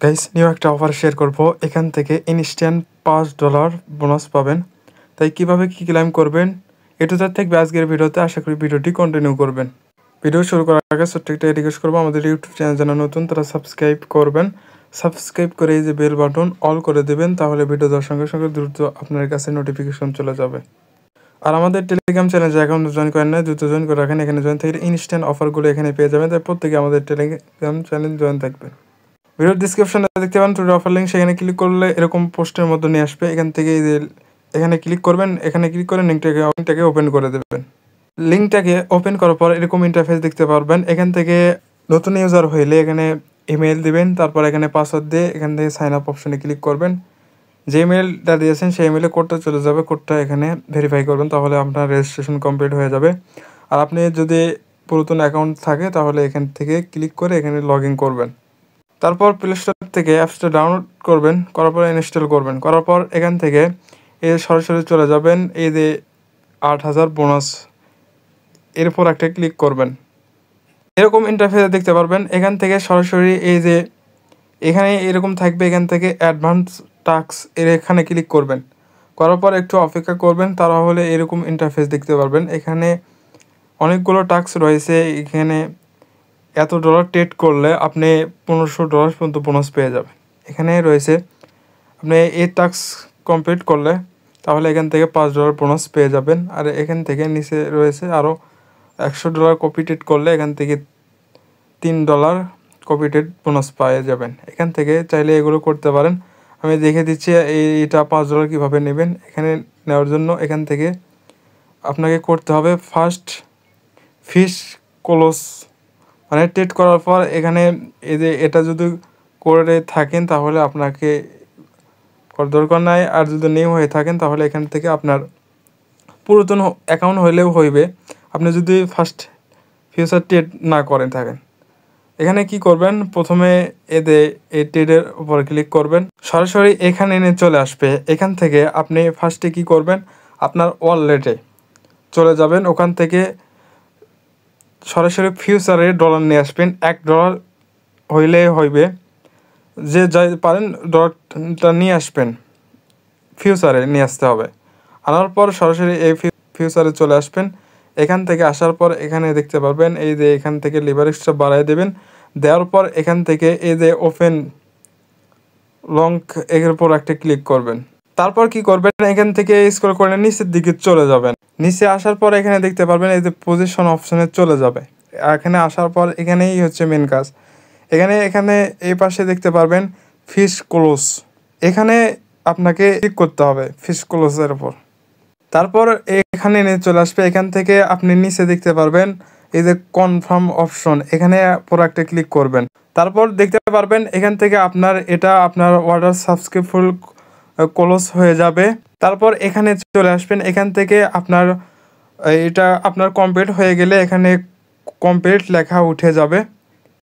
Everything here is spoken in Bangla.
গাইস, নিউ একটা অফার শেয়ার করব। এখান থেকে ইনস্ট্যান্ট $5 বোনাস পাবেন। তাই কিভাবে কি ক্লেম করবেন এটা থাকবে আজকের ভিডিওতে। আশা করি ভিডিওটি কন্টিনিউ করবেন। ভিডিও শুরু করার আগে ছোট্ট একটা রিকোয়েস্ট করবো, আমাদের ইউটিউব চ্যানেল যারা নতুন তারা সাবস্ক্রাইব করবেন। সাবস্ক্রাইব করে এই যে বেল বাটন অল করে দেবেন, তাহলে ভিডিও দেওয়ার সঙ্গে সঙ্গে দ্রুত আপনার কাছে নোটিফিকেশন চলে যাবে। আর আমাদের টেলিগ্রাম চ্যানেল যে অ্যাকাউন্ট জয়েন করেন না, দ্রুত জয়েন করে রাখেন। এখানে জয়েন থেকে ইনস্ট্যান্ট অফারগুলো এখানে পেয়ে যাবেন। তাই প্রত্যেকে আমাদের টেলিগ্রাম চ্যানেল জয়েন থাকবে। ভিডিওর ডিসক্রিপশনে দেখতে পান টুডে অফার লিঙ্ক, সেখানে ক্লিক করলে এরকম পোস্টের মধ্যে নিয়ে আসবে। এখান থেকে এই যে এখানে ক্লিক করবেন, এখানে ক্লিক করে লিঙ্কটাকে ওপেন করে দেবেন। লিঙ্কটাকে ওপেন করার পর এরকম ইন্টারফেস দেখতে পারবেন। এখান থেকে নতুন ইউজার হইলে এখানে ইমেল দিবেন, তারপর এখানে পাসওয়ার্ড দিয়ে এখান থেকে সাইন আপ অপশনে ক্লিক করবেন। যে ইমেলটা দিয়েছেন সেই ইমেলে কোডটা চলে যাবে, কোডটা এখানে ভেরিফাই করবেন, তাহলে আপনার রেজিস্ট্রেশন কমপ্লিট হয়ে যাবে। আর আপনি যদি পুরাতন অ্যাকাউন্ট থাকে তাহলে এখান থেকে ক্লিক করে এখানে লগ ইন করবেন। তারপর প্লে স্টোর থেকে অ্যাপসটা ডাউনলোড করবেন, করার পর ইনস্টল করবেন। করার পর এখান থেকে সরাসরি চলে যাবেন এই যে 8,000 বোনাস, এরপর একটা ক্লিক করবেন। এরকম ইন্টারফেস দেখতে পারবেন। এখান থেকে সরাসরি এই যে এখানে এরকম থাকবে, এখান থেকে অ্যাডভান্স টাস্ক এখানে ক্লিক করবেন। করার পর একটু অপেক্ষা করবেন, তাহলে এরকম ইন্টারফেস দেখতে পারবেন। এখানে অনেকগুলো টাস্ক রয়েছে। এখানে এত ডলার ট্রেড করলে আপনি $1,500 পর্যন্ত বোনাস পেয়ে যাবেন। এখানে রয়েছে আপনি এই টাস্ক কমপ্লিট করলে তাহলে এখান থেকে $5 বোনাস পেয়ে যাবেন। আর এখান থেকে নিচে রয়েছে আরও $100 কপি ট্রেড করলে এখান থেকে $3 কপি ট্রেড বোনাস পেয়ে যাবেন। এখান থেকে চাইলে এগুলো করতে পারেন। আমি দেখে দিচ্ছি এইটা $5 কীভাবে নেবেন। এখানে নেওয়ার জন্য এখান থেকে আপনাকে করতে হবে ফার্স্ট ফিশ ক্লোজ, মানে ট্রেড করার পর এখানে এই যে এটা যদি করে থাকেন তাহলে আপনাকে দরকার নাই। আর যদি নিউ হয়ে থাকেন তাহলে এখান থেকে আপনার পুরাতন অ্যাকাউন্ট হইলেও হইবে, আপনি যদি ফার্স্ট ফিউচার ট্রেড না করেন থাকেন। এখানে কি করবেন, প্রথমে এই ট্রেডের উপর ক্লিক করবেন, সরাসরি এখানে এনে চলে আসবে। এখান থেকে আপনি ফার্স্টে কি করবেন, আপনার ওয়ালেটে চলে যাবেন। ওখান থেকে সরাসরি ফিউচারে ডলার নিয়ে আসবেন। $1 হইলে হইবে, যে যাই পারেন ডলারটা নিয়ে আসবেন, ফিউচারে নিয়ে আসতে হবে। আনার পর সরাসরি এই ফিউচারে চলে আসবেন। এখান থেকে আসার পর এখানে দেখতে পারবেন এই যে এখান থেকে লিভারেজটা বাড়ায় দেবেন। দেওয়ার পর এখান থেকে এই যে ওপেন লং এর উপর একটা ক্লিক করবেন। তারপর কি করবেন, এখান থেকে স্ক্রল করে নিচের দিকে চলে যাবেন। নিচে আসার পর এখানে দেখতে পারবেন এই যে পজিশন অপশনে চলে যাবে। এখানে আসার পর এখানেই হচ্ছে মেন কাজ। এখানে এই পাশে দেখতে পারবেন ফিশ ক্লোজ, এখানে আপনাকে ক্লিক করতে হবে ফিশ ক্লোজের উপর। তারপর এখানে নিয়ে চলে আসবে। এখান থেকে আপনি নিচে দেখতে পারবেন এই যে কনফার্ম অপশন, এখানে পুরো একটা ক্লিক করবেন। তারপর দেখতে পারবেন এখান থেকে আপনার অর্ডার সাবস্ক্রিপশন ক্লোজ হয়ে যাবে। তারপর এখানে চলে আসবেন। এখান থেকে আপনার কমপ্লিট হয়ে গেলে এখানে কমপ্লিট লেখা উঠে যাবে।